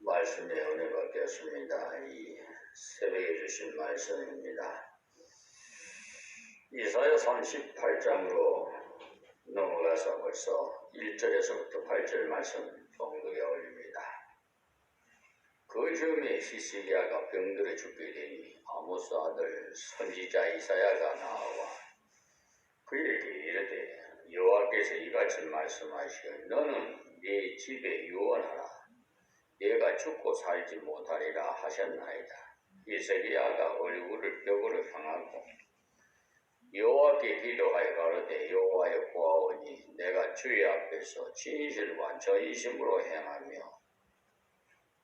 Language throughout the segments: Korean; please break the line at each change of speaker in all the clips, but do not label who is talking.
말씀의 은혜 받겠습니다. 이 새벽에 주신 말씀입니다. 이사야 38장으로 넘어가서 벌써 1절에서부터 8절 말씀 봉독에 올립니다. 그 즈음에 히스기야가 병들어 죽게 되니 아모스 아들 선지자 이사야가 나와 그에게 이르되 여호와께서 이같이 말씀하시되 너는 네 집에 유언하라. 내가 죽고 살지 못하리라 하셨나이다. 히스기야가 얼굴을 벽으로 향하고 여호와께 기도하여 가로되 여호와여 보아오니 내가 주의 앞에서 진실과 전심으로 행하며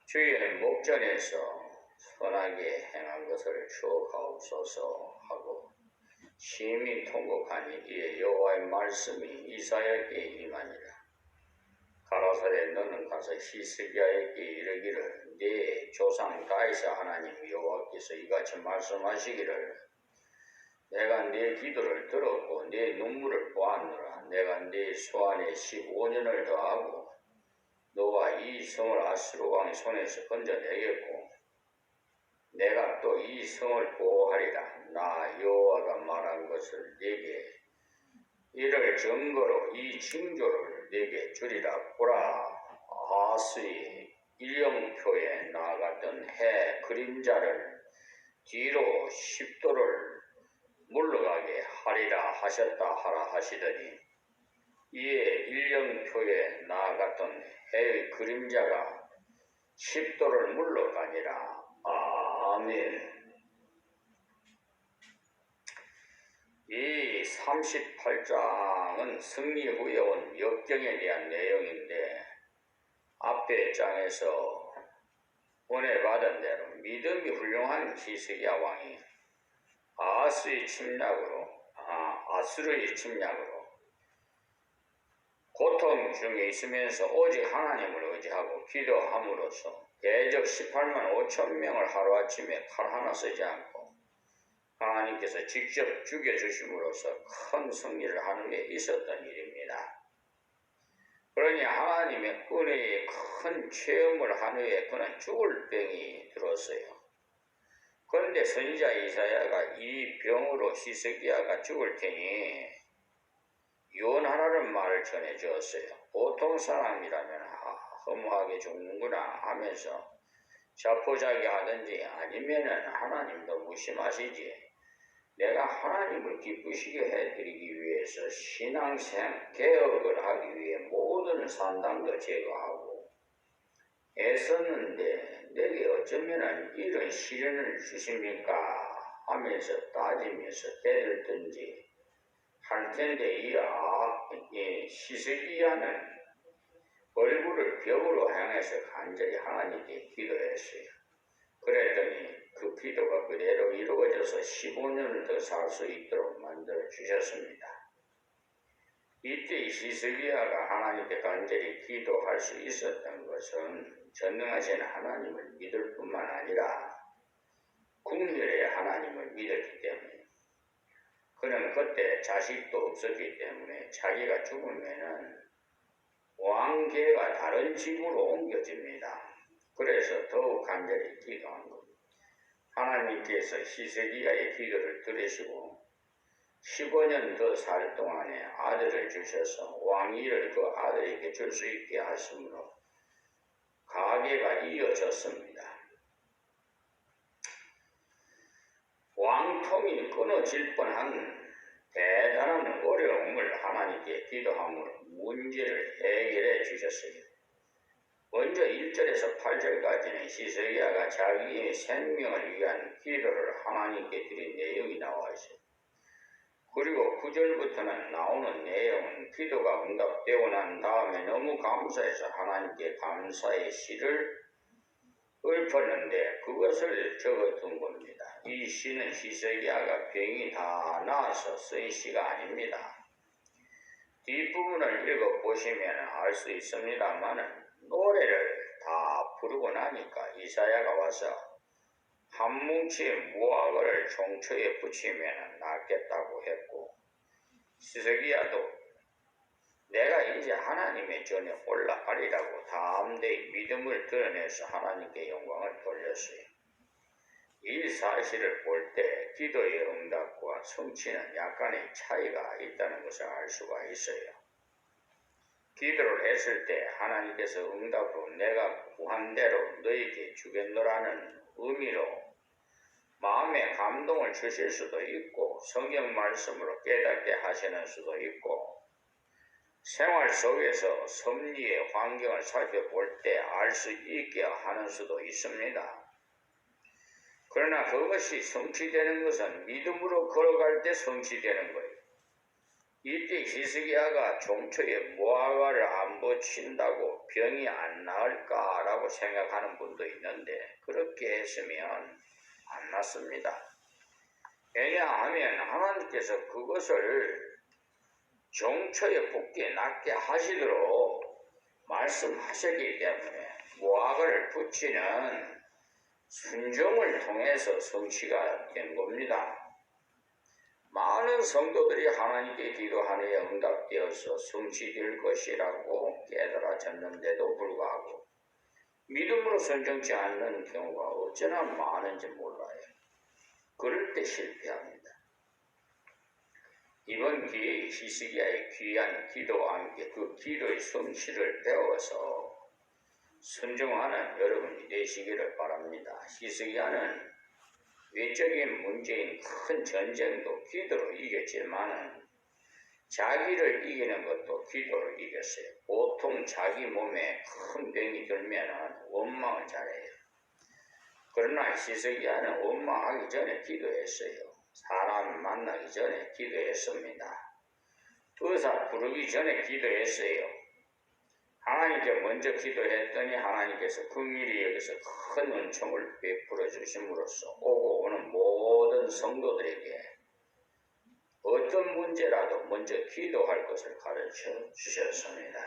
주의 목전에서 선하게 행한 것을 추억하옵소서 하고 심히 통곡하니 이에 여호와의 말씀이 이사야에게 임하니라. 가라사대 너는 가서 히스기야에게 이르기를 네 조상 다윗의 하나님 여호와께서 이같이 말씀하시기를 내가 네 기도를 들었고 네 눈물을 보았노라. 내가 네 소안에 15년을 더하고 너와 이 성을 아수르 왕의 손에서 건져내겠고 내가 또 이 성을 보호하리라. 나 여호와가 말한 것을 네게 이를 증거로 이 징조를 네게 주리라. 보라, 아스의 일령표에 나아갔던 해 그림자를 뒤로 10도를 물러가게 하리라 하셨다 하라 하시더니 이에 일령표에 나아갔던 해의 그림자가 10도를 물러가니라. 아멘. 이 38장은 승리 후에 온 역경에 대한 내용인데 앞에 장에서 은혜 받은 대로 믿음이 훌륭한 히스기야 왕이 아수르의 침략으로 고통 중에 있으면서 오직 하나님을 의지하고 기도함으로써 대적 18만 5천 명을 하루아침에 칼 하나 쓰지 않고 하나님께서 직접 죽여주심으로써 큰 승리를 하는 게 있었던 일입니다. 그러니 하나님의 은혜의 큰 체험을 한 후에 그는 죽을 병이 들었어요. 그런데 선지자 이사야가 이 병으로 히스기야가 죽을 테니 유언하라는 말을 전해주었어요. 보통 사람이라면 허무하게 죽는구나 하면서 자포자기하든지 아니면은 하나님도 무심하시지. 내가 하나님을 기쁘시게 해드리기 위해서 신앙생 개혁을 하기 위해 모든 산당도 제거하고 애썼는데 내게 어쩌면 이런 시련을 주십니까 하면서 따지면서 대들든지 할 텐데 이 히스기야는 얼굴을 벽으로 향해서 간절히 하나님께 기도했어요. 그랬더니 그 기도가 그대로 이루어져서 15년을 더 살 수 있도록 만들어 주셨습니다. 이때 히스기야가 하나님께 간절히 기도할 수 있었던 것은 전능하신 하나님을 믿을 뿐만 아니라 국률의 하나님을 믿었기 때문에 그는 그때 자식도 없었기 때문에 자기가 죽으면은 왕계가 다른 집으로 옮겨집니다. 그래서 더욱 간절히 기도한 겁니다. 하나님께서 히스기야의 기도를 들으시고 15년 더 살 동안에 아들을 주셔서 왕위를 그 아들에게 줄 수 있게 하심으로 가계가 이어졌습니다. 왕통이 끊어질 뻔한 대단한 어려움을 하나님께 하함으로 문제를 해결해 주셨어요. 먼저 1절에서 8절까지는 히스기야가 자기의 생명을 위한 기도를 하나님께 드린 내용이 나와 있어요. 그리고 9절부터는 나오는 내용은 기도가 응답되고 난 다음에 너무 감사해서 하나님께 감사의 시를 읊었는데 그것을 적어둔 겁니다. 이 시는 히스기야가 병이 다 나아서 쓴 시가 아닙니다. 뒷부분을 읽어보시면 알 수 있습니다만 노래를 다 부르고 나니까 이사야가 와서 한 뭉치의 무화과를 종초에 붙이면 낫겠다고 했고 히스기야도 내가 이제 하나님의 전에 올라가리라고 담대히 믿음을 드러내서 하나님께 영광을 돌렸어요. 이 사실을 볼 때 기도의 응답과 성취는 약간의 차이가 있다는 것을 알 수가 있어요. 기도를 했을 때 하나님께서 응답으로 내가 구한 대로 너에게 주겠노라는 의미로 마음에 감동을 주실 수도 있고 성경 말씀으로 깨닫게 하시는 수도 있고 생활 속에서 섭리의 환경을 살펴볼 때 알 수 있게 하는 수도 있습니다. 그러나 그것이 성취되는 것은 믿음으로 걸어갈 때 성취되는 거예요. 이때 히스기야가 종초에 무화과를 안 붙인다고 병이 안 나을까라고 생각하는 분도 있는데 그렇게 했으면 안 났습니다. 왜냐하면 하나님께서 그것을 종초에 붓게 낫게 하시도록 말씀하셨기 때문에 무화과를 붙이는 순종을 통해서 성취가 된 겁니다. 많은 성도들이 하나님께 기도하느에 응답되어서 성취될 것이라고 깨달아졌는데도 불구하고 믿음으로 순종치 않는 경우가 어쩌나 많은지 몰라요. 그럴 때 실패합니다. 이번 기회에 히스기야의 귀한 기도와 함께 그 기도의 성취를 배워서 순종하는 여러분이 되시기를 바랍니다. 히스기야는 외적인 문제인 큰 전쟁도 기도로 이겼지만 자기를 이기는 것도 기도로 이겼어요. 보통 자기 몸에 큰 병이 들면 원망을 잘해요. 그러나 히스기야는 원망하기 전에 기도했어요. 사람 만나기 전에 기도했습니다. 의사 부르기 전에 기도했어요. 하나님께 먼저 기도했더니 하나님께서 긍휼히 여기서 큰 은총을 베풀어 주심으로써 오고 오는 모든 성도들에게 어떤 문제라도 먼저 기도할 것을 가르쳐 주셨습니다.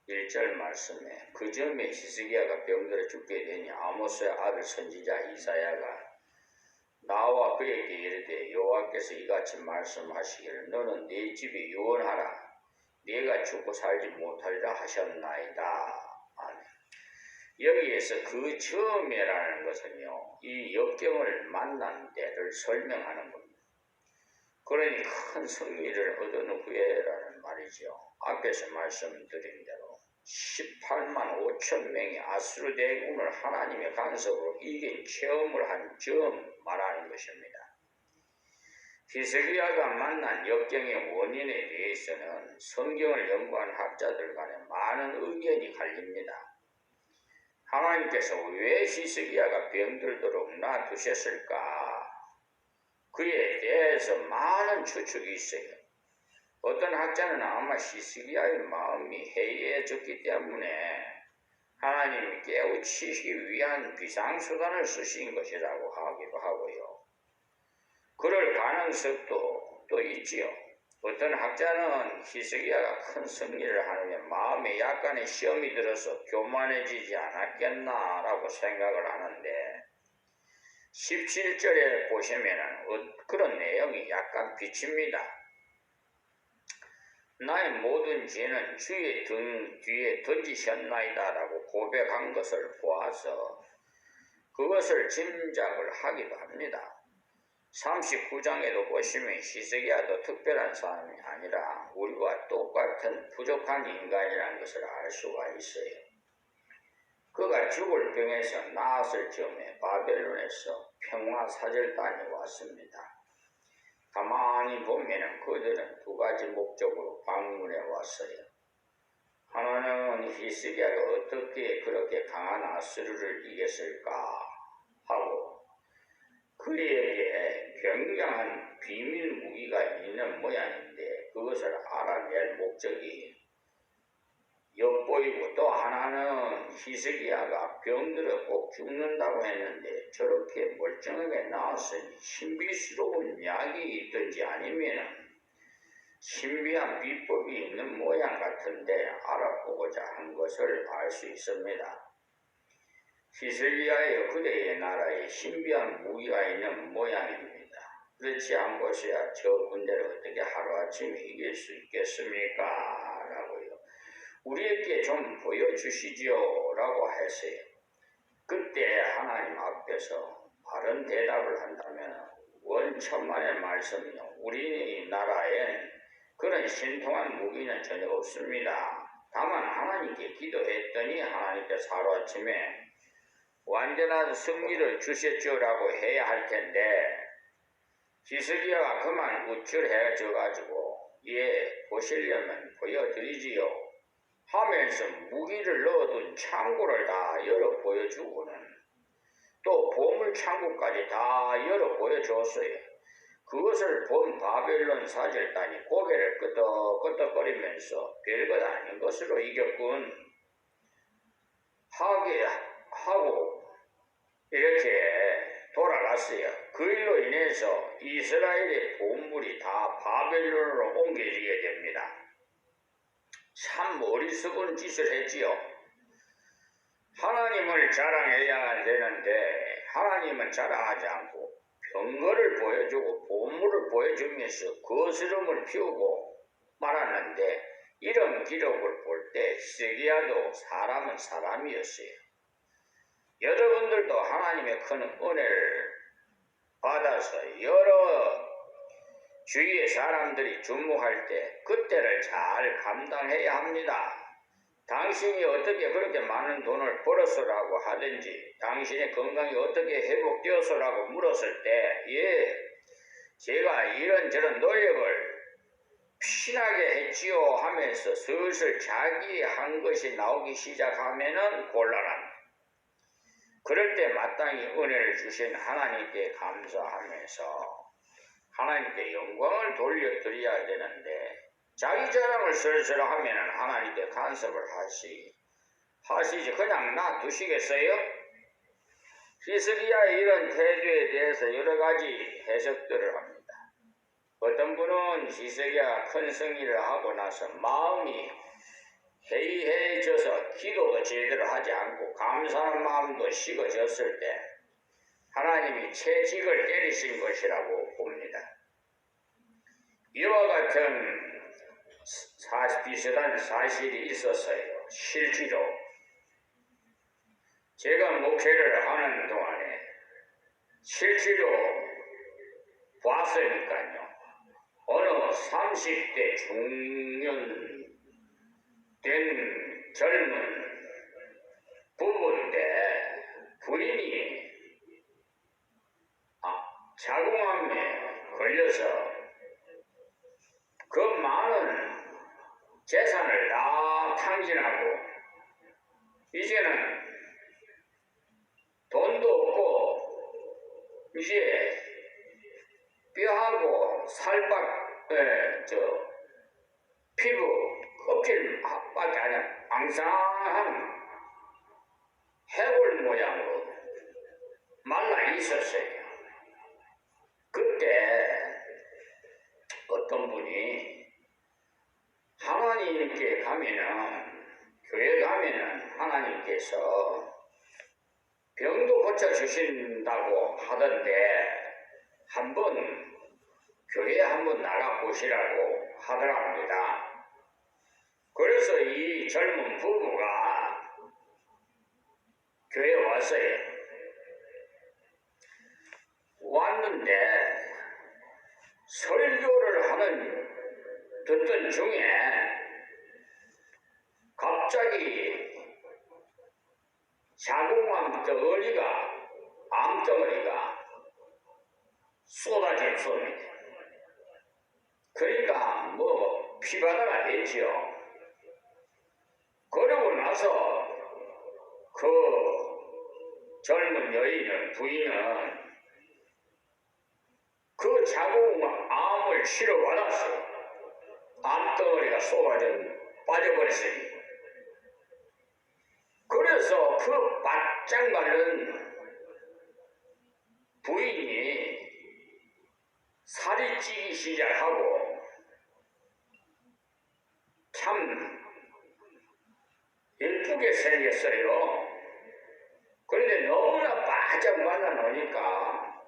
1절 말씀에 그 점에 히스기야가 병들어 죽게 되니 아모스의 아들 선지자 이사야가 나와 그에게 이르되 여호와께서 이같이 말씀하시기를 너는 네 집이 유언하라 네가 죽고 살지 못하리라 하셨나이다. 아멘. 여기에서 그 점에라는 것은요 이 역경을 만난 때를 설명하는 겁니다. 그러니 큰 승리를 얻은 후에라는 말이죠. 앞에서 말씀드린 대로 18만 5천 명의 아수르 대군을 하나님의 간섭으로 이긴 체험을 한 점 말하는 것입니다. 히스기야가 만난 역경의 원인에 대해서는 성경을 연구한 학자들 간에 많은 의견이 갈립니다. 하나님께서 왜 히스기야가 병들도록 놔두셨을까? 그에 대해서 많은 추측이 있어요. 어떤 학자는 아마 히스기야의 마음이 해이해졌기 때문에 하나님이 깨우치시기 위한 비상수단을 쓰신 것이라고 하기도 하고요. 그럴 가능성도 또 있지요. 어떤 학자는 히스기야가 큰 승리를 하느냐 마음에 약간의 시험이 들어서 교만해지지 않았겠나라고 생각을 하는데 17절에 보시면 그런 내용이 약간 비칩니다. 나의 모든 죄는 주의 등 뒤에 던지셨나이다라고 고백한 것을 보아서 그것을 짐작을 하기도 합니다. 39장에도 보시면 히스기야도 특별한 사람이 아니라 우리와 똑같은 부족한 인간이라는 것을 알 수가 있어요. 그가 죽을 병에서 나았을 즈음에 바벨론에서 평화사절단이 왔습니다. 가만히 보면 그들은 두 가지 목적으로 방문해 왔어요. 하나는 히스기야가 어떻게 그렇게 강한 아수르를 이겼을까 하고 그에게 굉장한 비밀 무기가 있는 모양인데 그것을 알아낼 목적이 엿보이고 또 하나는 히스기야가 병들어 꼭 죽는다고 했는데 저렇게 멀쩡하게 나왔으니 신비스러운 약이 있든지 아니면 신비한 비법이 있는 모양 같은데 알아보고자 한 것을 알 수 있습니다. 히스기야의 그대의 나라에 신비한 무기가 있는 모양입니다. 그렇지 않고서야 저 군대를 어떻게 하루아침에 이길 수 있겠습니까? 라고요. 우리에게 좀 보여주시지요. 라고 했어요. 그때 하나님 앞에서 바른 대답을 한다면 원천만의 말씀이요. 우리나라엔 그런 신통한 무기는 전혀 없습니다. 다만 하나님께 기도했더니 하나님께서 하루아침에 완전한 승리를 주셨죠라고 해야 할 텐데 히스기야가 그만 우쭐해져가지고 보시려면 보여드리지요 하면서 무기를 넣어둔 창고를 다 열어 보여주고는 또 보물 창고까지 다 열어 보여줬어요. 그것을 본 바벨론 사절단이 고개를 끄덕끄덕거리면서 별것 아닌 것으로 이겼군 하고 이렇게 돌아갔어요. 그 일로 인해서 이스라엘의 보물이 다 바벨론으로 옮겨지게 됩니다. 참 어리석은 짓을 했지요. 하나님을 자랑해야 되는데 하나님은 자랑하지 않고 병거를 보여주고 보물을 보여주면서 거스름을 피우고 말았는데 이런 기록을 볼 때 히스기야도 사람은 사람이었어요. 여러분들도 하나님의 큰 은혜를 받아서 여러 주위의 사람들이 주목할 때 그때를 잘 감당해야 합니다. 당신이 어떻게 그렇게 많은 돈을 벌었어라고 하든지 당신의 건강이 어떻게 회복되었어라고 물었을 때 제가 이런저런 노력을 피나게 했지요 하면서 슬슬 자기 한 것이 나오기 시작하면은 곤란합니다. 그럴 때 마땅히 은혜를 주신 하나님께 감사하면서 하나님께 영광을 돌려드려야 되는데 자기 자랑을 슬슬 하면은 하나님께 간섭을 하시지 그냥 놔두시겠어요? 히스기야의 이런 태도에 대해서 여러 가지 해석들을 합니다. 어떤 분은 히스기야가 큰 승리를 하고 나서 마음이 해이해져서 기도도 제대로 하지 않고 감사한 마음도 식어졌을 때 하나님이 채찍을 때리신 것이라고 봅니다. 이와 같은 비슷한 사실이 있었어요. 실제로 제가 목회를 하는 동안에 실제로 봤으니까요. 어느 30대 중년 된 젊은 부부인데 부인이 자궁암에 걸려서 그 많은 재산을 다 탕진하고 이제는 돈도 없고 이제 뼈하고 피부 껍질밖에 아니라 앙상한 해골 모양으로 말라 있었어요. 그때 어떤 분이 하나님께 가면은 교회 가면은 하나님께서 병도 고쳐주신다고 하던데 한번 교회에 한번 나가보시라고 하더랍니다. 그래서 이 젊은 부부가 교회에 왔어요. 왔는데 설교를 듣던 중에 갑자기 자궁암 암덩어리가 쏟아졌습니다. 그러니까 피바다가 됐지요. 그러고 나서 그 젊은 부인은 그 자궁암을 치료받았어요. 암덩어리가 빠져버렸으니. 그래서 그 바짝 마른 부인이 살이 찌기 시작하고 참 예쁘게 생겼어요. 그런데 너무나 바짝 말라 놓으니까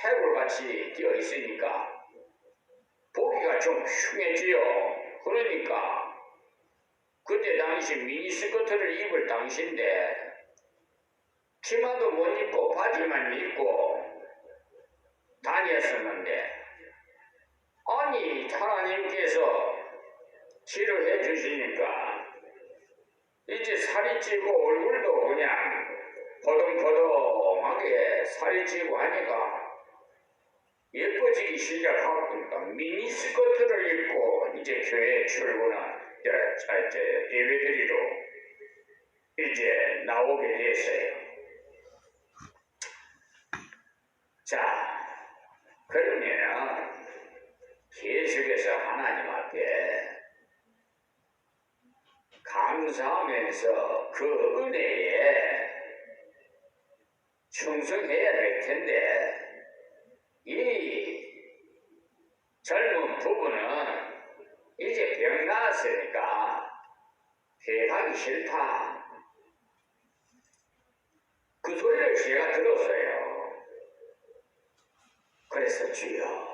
해골같이 되어 있으니까 보기가 좀 흉해지요. 그러니까 그때 당시 미니스커트를 입을 당시인데 치마도 못 입고 바지만 입고 다녔었는데 아니 하나님께서 치료해 주시니까 이제 살이 찌고 얼굴도 그냥 거동거동하게 살이 찌고 하니까 예뻐지기 시작하니까 미니스커트를 입고 이제 교회에 출근한 예배드리러 이제 나오게 됐어요. 자, 그러면 계속해서 하나님 앞에 감사하면서 그 은혜에 충성해야 될 텐데 이 젊은 부부는 이제 병 나았으니까 회가기 싫다. 그 소리를 제가 들었어요. 그래서 주여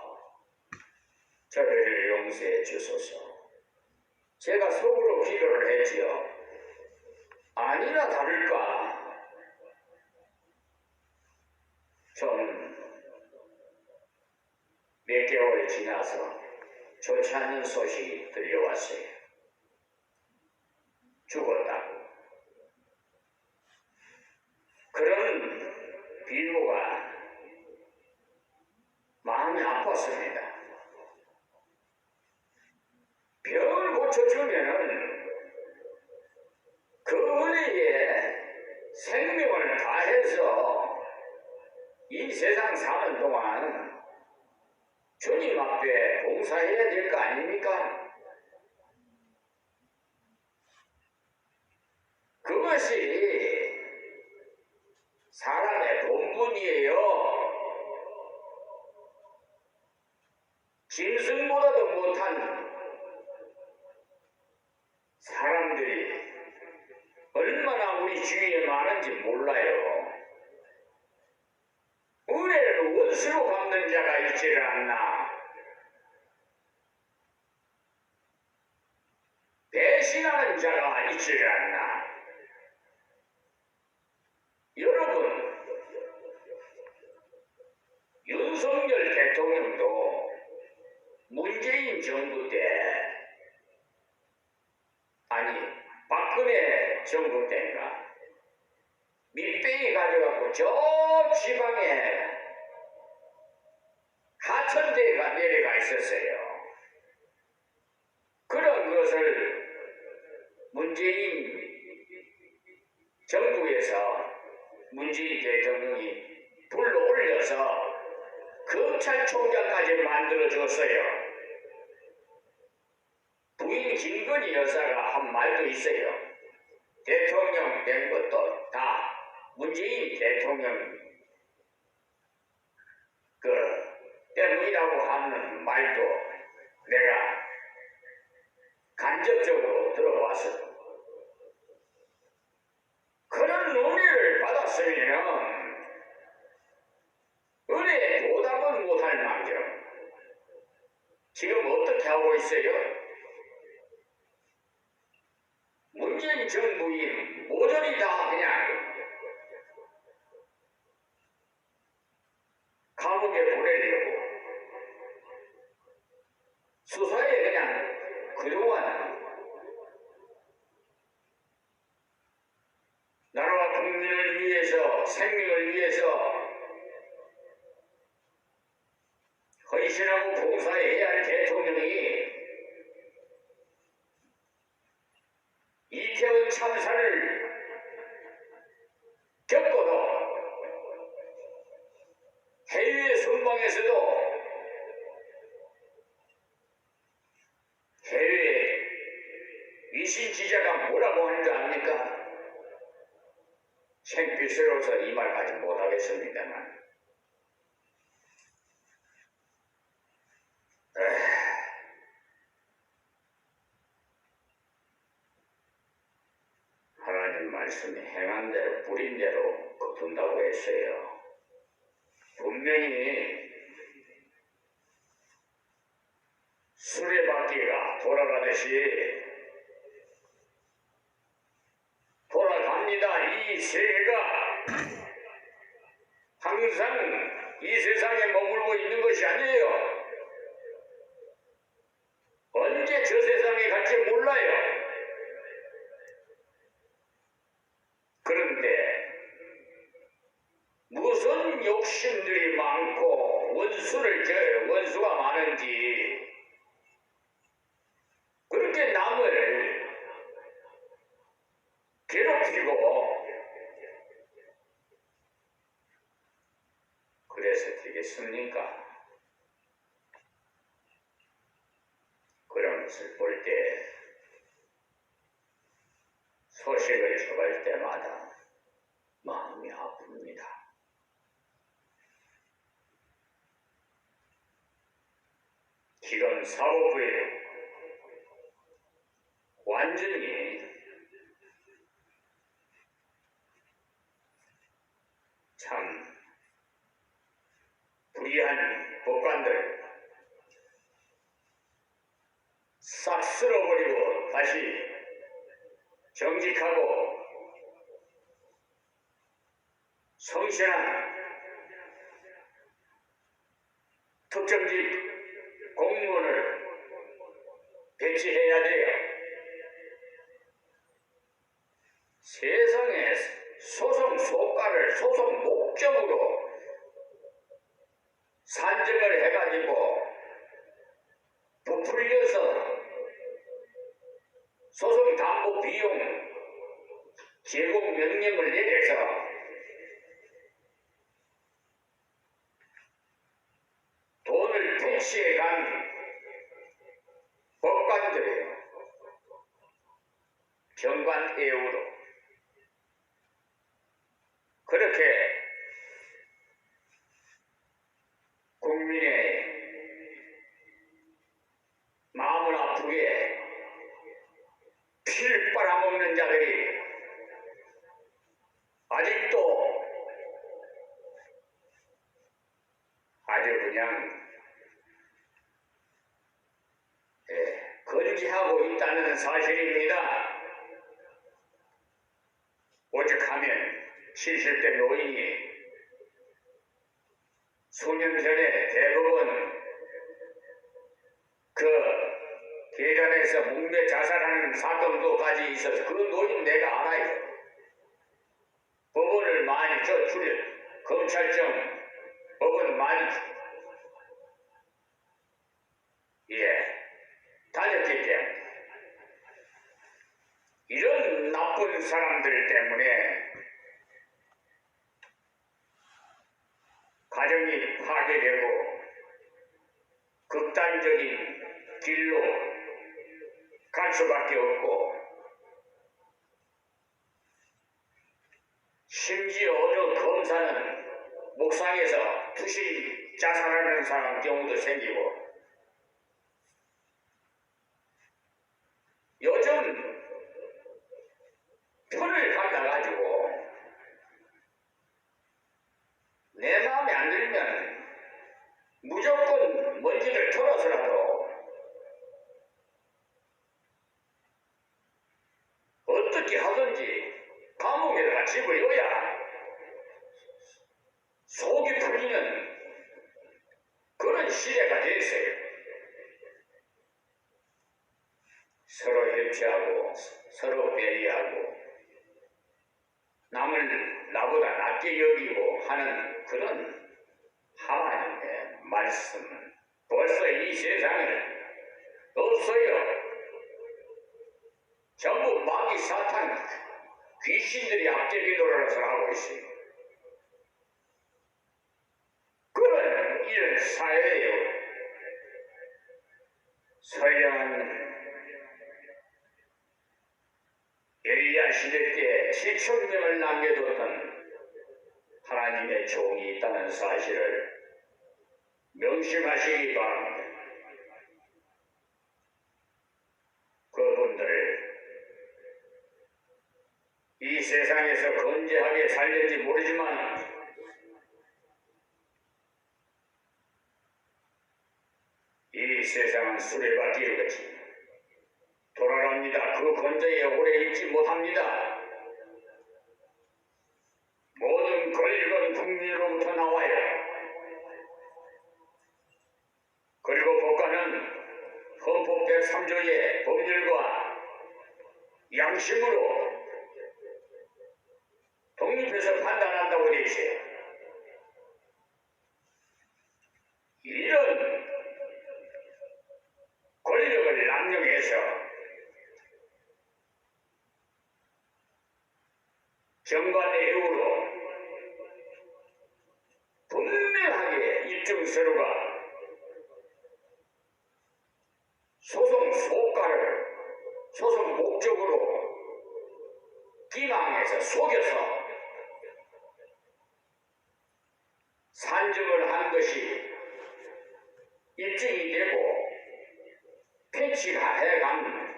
저를 용서해 주소서. 제가 속으로 기도를 했지요. 아니나 다를까 좀 몇 개월이 지나서 좋지 않은 소식이 들려왔어요. 죽었다고. 그런 비유가 마음이 아팠습니다. 병을 고쳐주면은 그 은혜에 생명을 다해서 이 세상 사는 동안 주님 앞에 봉사해야 될 거 아닙니까? 그것이 사람의 본분이에요. 짐승보다도 못한 사람들이 얼마나 우리 주위에 많은지 몰라요. 은혜를 원수로 갚는 자가 있지를 않나. 배신하는 자가 있지를 않나. 여러분, 윤석열 대통령도 문재인 정부 때, 아니 박근혜 정부 때인가 밀병이 가져가고 저 지방에 하천대가 내려가 있었어요. 그런 것을 문재인 정부에서 문재인 대통령이 불러올려서 검찰총장까지 만들어줬어요. 부인 김건희 여사가 한 말도 있어요. 대통령 된 것도 다 문재인 대통령 때문이라고 하는 말도 내가 간접적으로 들어봤어요. 그런 은혜를 받았으면 은혜에 보답은 못할 망정 지금 어떻게 하고 있어요? 문재인 정부인 모조리 다 그냥 감옥에 보내려고 수사에 그냥 그동안 나라와 국민을 위해서 생명을 위해서 헌신하고 봉사해야 할 대통령이 이태원 참사를 겪고도 해외 선방에서도 해외 위신 기자가 뭐라고 하는 줄 압니까? 창피스러워서 이 말까지 못하겠습니다만 하나님 말씀이 행한 대로 뿌린 대로 거둔다고 했어요. 분명히 수레바퀴가 돌아가듯이 돌아갑니다. 이 세계가 항상 이 세상에 머물고 있는 것이 아니에요. 언제 저 세상에 갈지 몰라요. 그런데 무슨 욕심들이 많고 원수가 많은지 그렇게 남을 괴롭히고 그래서 되겠습니까? 그런 것을 볼 때 소식을 접할 때마다 마음이 아픕니다. 지금 사법부에 완전히 참 불의한 법관들 싹 쓸어버리고 다시 정직하고 성실한 특정직 공무원을 배치해야 돼요. 세상에 소송 소가를 소송 목적으로 산정을 해가지고 부풀려서 소송 담보 비용 제공 명령을 내려서 돈을 퇴치해간 법관들이에요. 정관예우로 그렇게 국민의 마음을 아프게 피를 빨아먹는 자들이 아직도 아주 그냥 건재하고 있다는 사실입니다. 오죽하면 70대 노인이 수년 전에 대법원 그 계단에서 묵매 자살하는 사건도까지 있어서 그 노인 내가 알아요. 법원을 많이 검찰청 법원 많이 다녔기 때문에 이런 나쁜 사람들 때문에 가정이 파괴되고 극단적인 길로 갈 수밖에 없고 심지어 어느 검사는 목상에서 투신 자살하는 사람 경우도 생기고 요즘 편을 갈라가지고 내 마음에 안 들면 무조건 먼지를 털어서라도 어떻게 하든지 감옥에다가 집어넣어야 속이 풀리는 그런 시대가 됐어요. 서로 협치하고 서로 배려하고 남을 나보다 낮게 여기고 하는 그런 하나님의 말씀은 벌써 이 세상에 없어요. 전부 마귀 사탄 귀신들이 앞제비 노릇을 하고 있어요. 그런 이런 사회예요. 서양 엘리야 시대 때 7,000명을 남겨뒀던 하나님의 종이 있다는 사실을 명심하시기 바랍니다. 그분들을 이 세상에서 건재하게 살릴지 모르지만 수레바퀴 이것이 돌아갑니다. 그 건조에 오래 있지 못합니다. 모든 권력은 국민으로부터 나와요. 그리고 국가는 헌법 103조의 법률과 양심으로 독립해서 판단한다고 되어 있어요. 이런 권력을 남용해서 정관예우로 분명하게 입증서류가 소송 소가를 소송 목적으로 기망해서 속여서 산정을 한 것이 입증이 되고 패치가 해간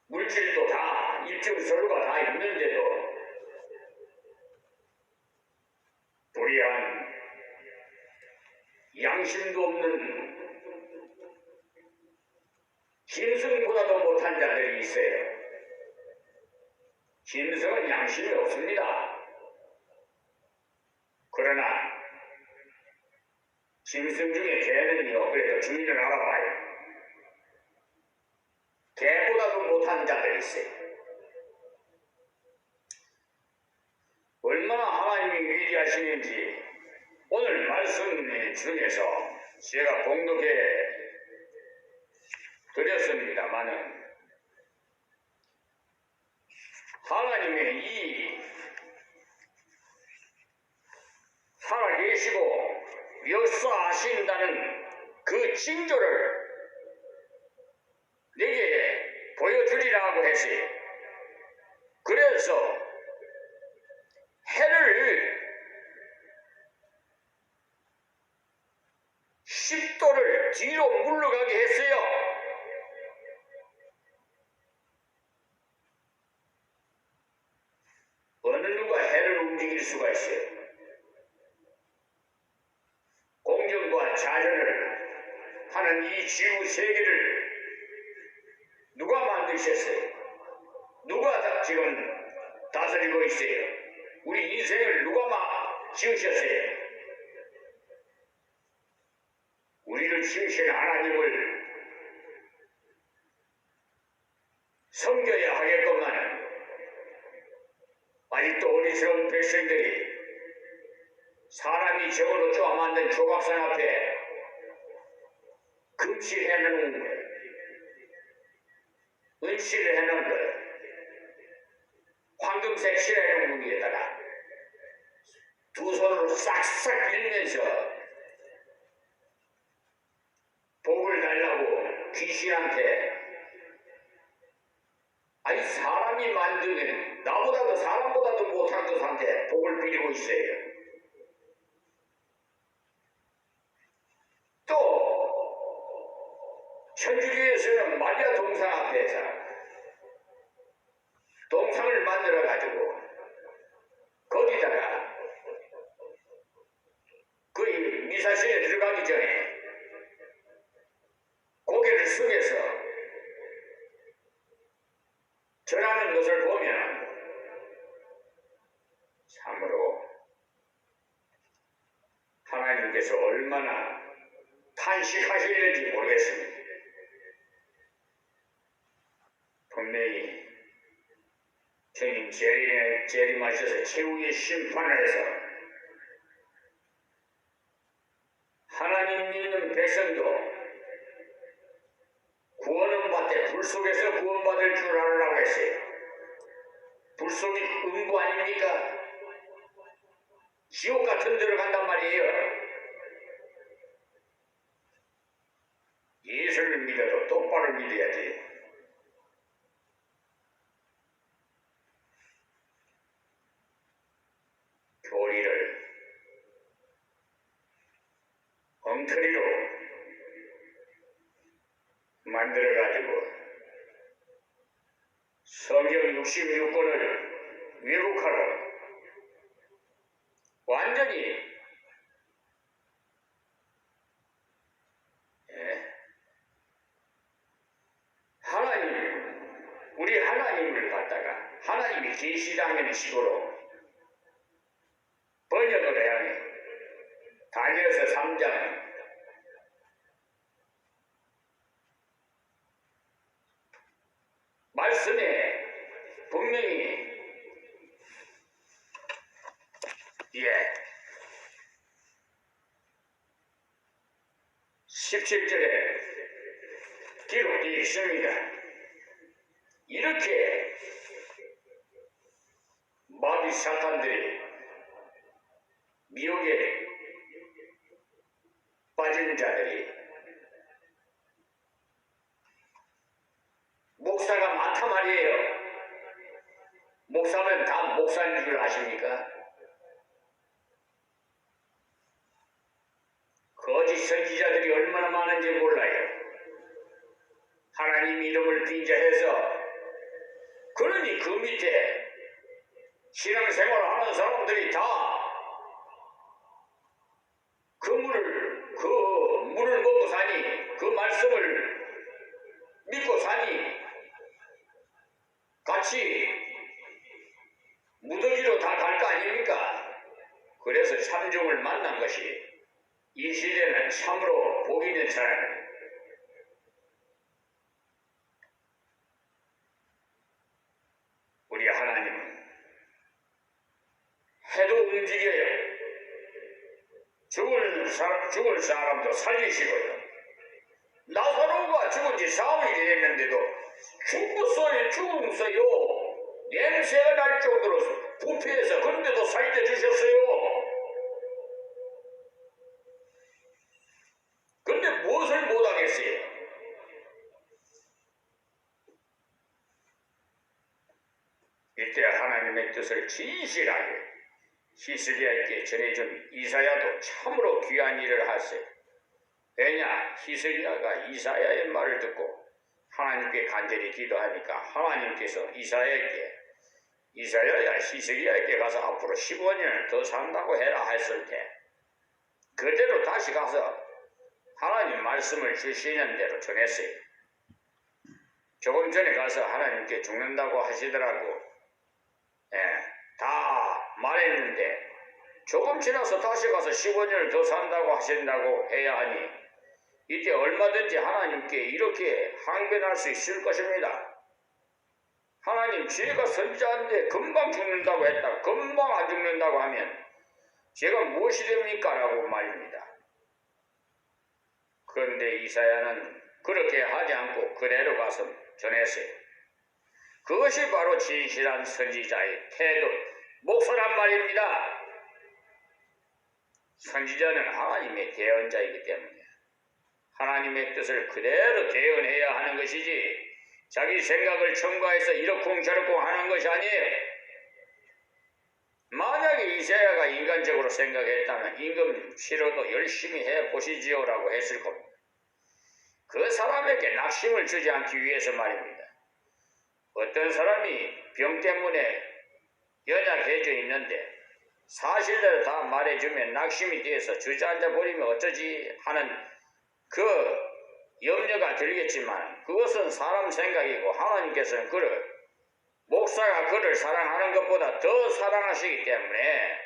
물질도 다 입증서류가 다 있는데도 불의한 양심도 없는 짐승보다도 못한 자들이 있어요. 짐승은 양심이 없습니다. 그러나 짐승 중에 개는요, 그래도 주인을 알아봐요. 개보다도 못한 자들이 있어요. 얼마나 하나님이 위대하시는지 오늘 말씀 중에서 제가 봉독해 드렸습니다마는 하나님의 이 살아계시고 역사하신다는 그 징조를 내게 보여주리라고 했어요. 그래서 해를 10도를 뒤로 물러가게 했어요. 어느 누가 해를 움직일 수가 있어요? 공정과 자전을 하는 이 지구 세계를 누가 만드셨어요? 누가 지금 다스리고 있어요? 우리 인생을 누가 지으셨어요? 우리를 지으신 하나님을 섬겨야 하겠건만 아직도 어리석은 백성들이 사람이 정으로 쪼아 만든 조각상 앞에 금칠해놓은 것, 은실을 해놓은 것, 황금색 칠해놓은 것 위에다가 두 손으로 싹싹 빌면서 복을 달라고 귀신한테 아니 사람이 만드는 나보다도 사람보다도 못한 것한테 복을 빌리고 있어요. 또 천주교에서는 마리아 동상 앞에서 동상을 만들어 가지고 거기다가 그 미사실에 들어가기 전에 고개를 숙여서 전하는 것을 보면 참으로 하나님께서 얼마나 탄식하시는지 모르겠습니다. 분명히 주님 재림하셔서 최후의 심판을 해서 하나님 믿는 백성도 구원은 받되 불 속에서 구원받을 줄 알으라고 했어요. 불 속이 음부 아닙니까? 지옥 같은 데로 간단 말이에요. 예수를 믿어도 똑바로 믿어야지. 교리를 엉터리로 만들어가지고 성경 66권을 왜곡하러 완전히 하나님이 계시다는 식으로 번역을 해야 해요. 다니엘서 3장 말씀에 분명히 17절에 기록되어 있습니다. 이렇게 마귀 사탄들이 미혹에 빠진 자들이 목사가 많단 말이에요. 목사면 다 목사인 줄 아십니까? 거짓 선지자들이 얼마나 많은지 몰라요. 하나님 이름을 빙자해서 그러니 그 밑에 신앙생활 하는 사람들이 다 그 물을 먹고 사니, 그 말씀을 믿고 사니 같이 무더기로 다 갈 거 아닙니까? 그래서 참종을 만난 것이 이 시대는 참으로 복 있는 사람이에요. 우리 하나님은 해도 움직여요. 죽을 사람도 살리시고요. 나사로가 죽은 지 사흘이 됐는데도 죽었어요. 냄새가 날 정도로 부패해서 그런데도 살려주셨어요. 그런데 무엇을 못하겠어요? 이때 하나님의 뜻을 진실하게 히스기야에게 전해준 이사야도 참으로 귀한 일을 하세요. 왜냐? 히스기야가 이사야의 말을 듣고 하나님께 간절히 기도하니까 하나님께서 이사야야 히스기야에게 가서 앞으로 15년을 더 산다고 해라 했을 때 그대로 다시 가서 하나님 말씀을 주시는 대로 전했어요. 조금 전에 가서 하나님께 죽는다고 하시더라고. 다 말했는데 조금 지나서 다시 가서 15년을 더 산다고 하신다고 해야 하니 이때 얼마든지 하나님께 이렇게 항변할 수 있을 것입니다. 하나님, 제가 선지자인데 금방 죽는다고 했다. 금방 안 죽는다고 하면 제가 무엇이 됩니까? 라고 말입니다. 그런데 이사야는 그렇게 하지 않고 그대로 가서 전했어요. 그것이 바로 진실한 선지자의 태도, 목소란 말입니다. 선지자는 하나님의 대언자이기 때문에 하나님의 뜻을 그대로 대언해야 하는 것이지 자기 생각을 첨가해서 이러쿵저러쿵 하는 것이 아니에요. 만약에 이사야가 인간적으로 생각했다면 임금 치료도 열심히 해보시지요 라고 했을 겁니다. 그 사람에게 낙심을 주지 않기 위해서 말입니다. 어떤 사람이 병 때문에 연약해져 있는데 사실대로 다 말해주면 낙심이 돼서 주저앉아 버리면 어쩌지 하는 그 염려가 들겠지만 그것은 사람 생각이고 하나님께서는 목사가 그를 사랑하는 것보다 더 사랑하시기 때문에